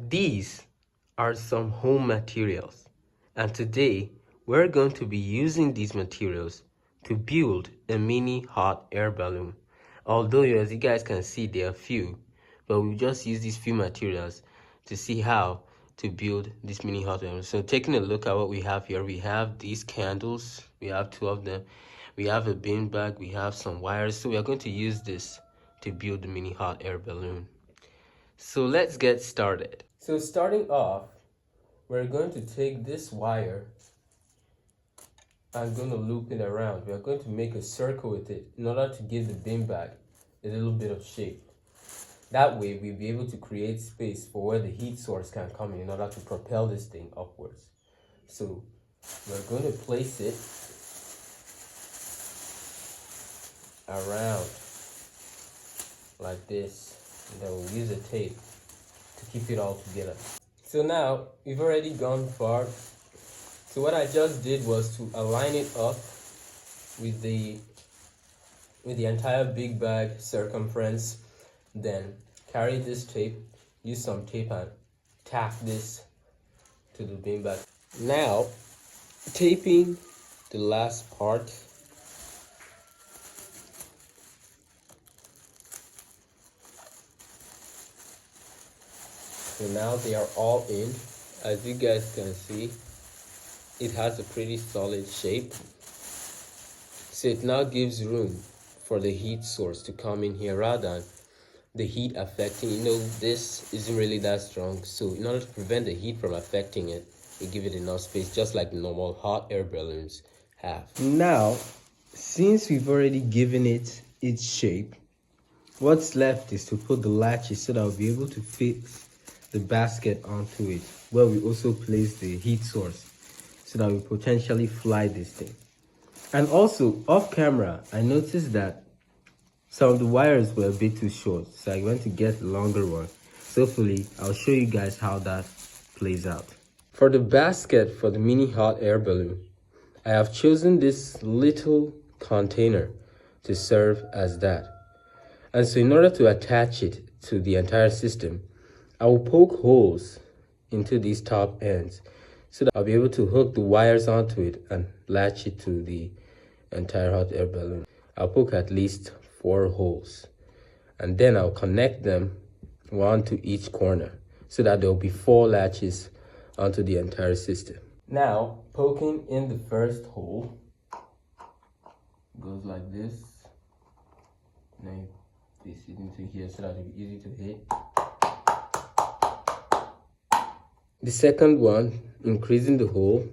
These are some home materials, and today we're going to be using these materials to build a mini hot air balloon. Although as you guys can see, there are few, but we'll just use these few materials to see how to build this mini hot air balloon. So taking a look at what we have here, we have these candles, we have 2 of them, we have a bin bag, we have some wires. So we are going to use this to build the mini hot air balloon. So let's get started. So starting off, we're going to take this wire and going to loop it around. We are going to make a circle with it in order to give the bin bag a little bit of shape. That way we'll be able to create space for where the heat source can come in order to propel this thing upwards. So we're going to place it around like this, and then we'll use a tape to keep it all together. So now we've already gone far. So what I just did was to align it up with the entire big bag circumference, then carry this tape, use some tape and tack this to the bin bag. Now taping the last part. So now they are all in. As you guys can see, it has a pretty solid shape. So it now gives room for the heat source to come in here rather than the heat affecting. This isn't really that strong. So in order to prevent the heat from affecting it, we give it enough space, just like normal hot air balloons have. Now, since we've already given it its shape, what's left is to put the latches so that we'll be able to fit the basket onto it, where we also place the heat source so that we potentially fly this thing. And also off camera, I noticed that some of the wires were a bit too short, so I went to get a longer one. So hopefully I'll show you guys how that plays out. For the basket for the mini hot air balloon, I have chosen this little container to serve as that. And so in order to attach it to the entire system, I will poke holes into these top ends so that I'll be able to hook the wires onto it and latch it to the entire hot air balloon. I'll poke at least 4 holes, and then I'll connect them one to each corner so that there will be 4 latches onto the entire system. Now, poking in the first hole goes like this. Now you place it into here so that it'll be easy to hit. The second one, increasing the hole.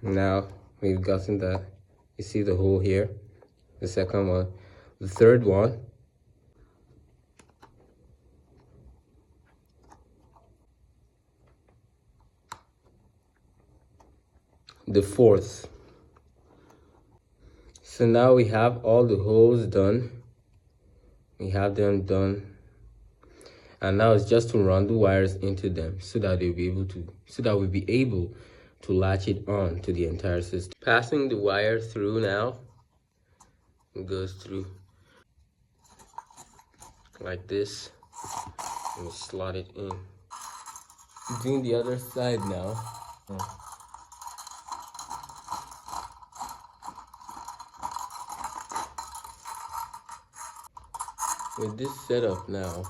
Now we've gotten that. You see the hole here. The second one. The third one. The fourth. So now we have all the holes done. We have them done. And now it's just to run the wires into them so that we'll be able to latch it on to the entire system. Passing the wire through now, it goes through like this, and slot it in. Doing the other side now. With this setup now,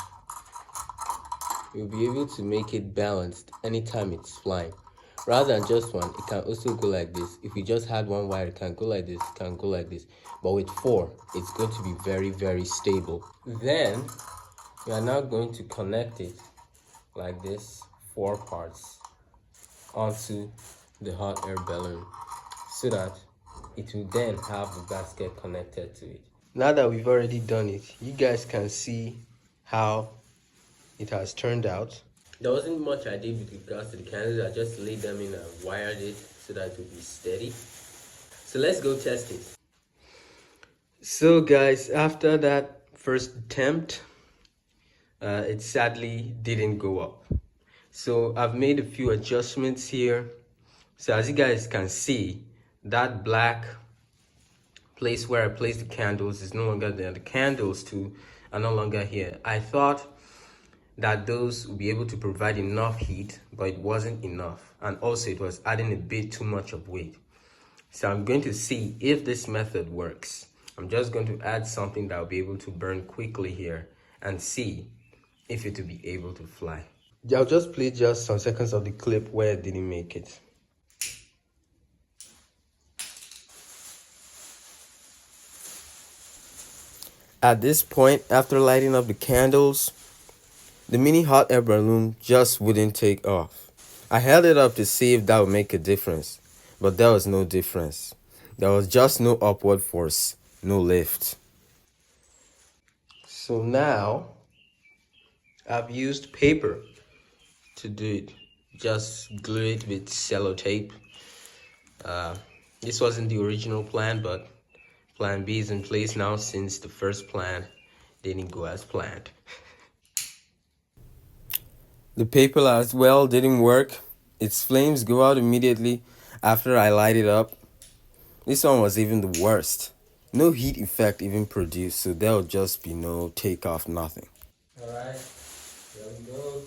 you'll be able to make it balanced anytime it's flying. Rather than just one, it can also go like this. If you just had one wire, it can go like this, it can go like this. But with 4, it's going to be very, very stable. Then, we are now going to connect it like this, 4 parts, onto the hot air balloon so that it will then have the basket connected to it. Now that we've already done it, you guys can see how it has turned out. There wasn't much I did with regards to the candles. I just laid them in and wired it so that it would be steady. So let's go test it. So guys, after that first attempt, it sadly didn't go up. So I've made a few adjustments here. So as you guys can see, that black place where I placed the candles is no longer there. The candles too are no longer here. I thought that those would be able to provide enough heat, but it wasn't enough. And also it was adding a bit too much of weight. So I'm going to see if this method works. I'm just going to add something that will be able to burn quickly here and see if it will be able to fly. I'll just play just some seconds of the clip where it didn't make it. At this point, after lighting up the candles, the mini hot air balloon just wouldn't take off. I held it up to see if that would make a difference, but there was no difference. There was just no upward force, no lift. So now, I've used paper to do it. Just glue it with sellotape. This wasn't the original plan, but plan B is in place now since the first plan didn't go as planned. The paper as well didn't work. Its flames go out immediately after I light it up. This one was even the worst. No heat effect even produced, so there will just be no takeoff, nothing. Alright, here we go.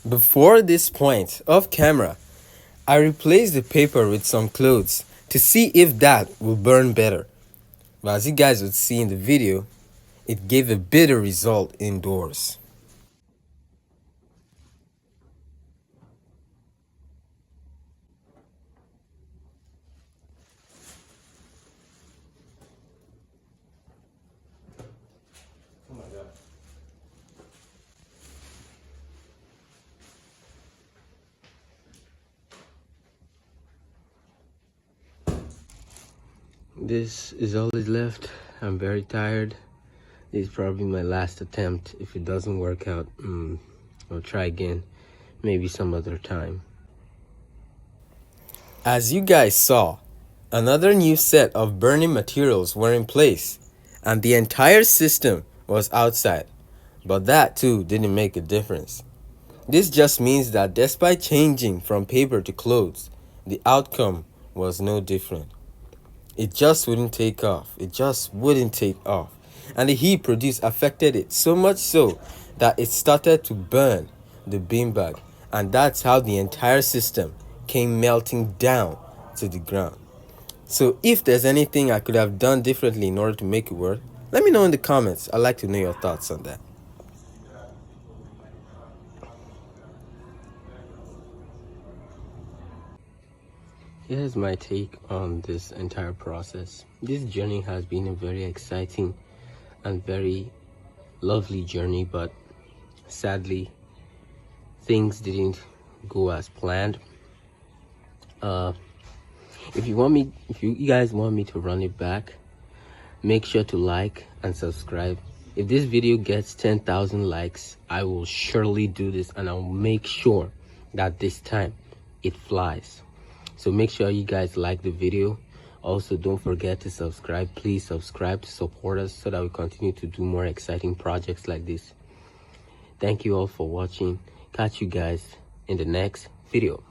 Before this point, off camera, I replaced the paper with some clothes to see if that will burn better. But as you guys would see in the video, it gave a better result indoors. Oh my God. This is all is left. I'm very tired. This is probably my last attempt. If it doesn't work out, I'll try again, maybe some other time. As you guys saw, another new set of burning materials were in place, and the entire system was outside. But that too didn't make a difference. This just means that despite changing from paper to clothes, the outcome was no different. It just wouldn't take off. It just wouldn't take off. And the heat produced affected it so much so that it started to burn the beanbag. And that's how the entire system came melting down to the ground. So if there's anything I could have done differently in order to make it work, let me know in the comments. I'd like to know your thoughts on that. Here's my take on this entire process. This journey has been a very exciting and very lovely journey, but sadly things didn't go as planned. If you guys want me to run it back, make sure to like and subscribe. If this video gets 10,000 likes, I will surely do this, and I'll make sure that this time it flies. So make sure you guys like the video. Also, don't forget to subscribe. Please subscribe to support us so that we continue to do more exciting projects like this. Thank you all for watching. Catch you guys in the next video.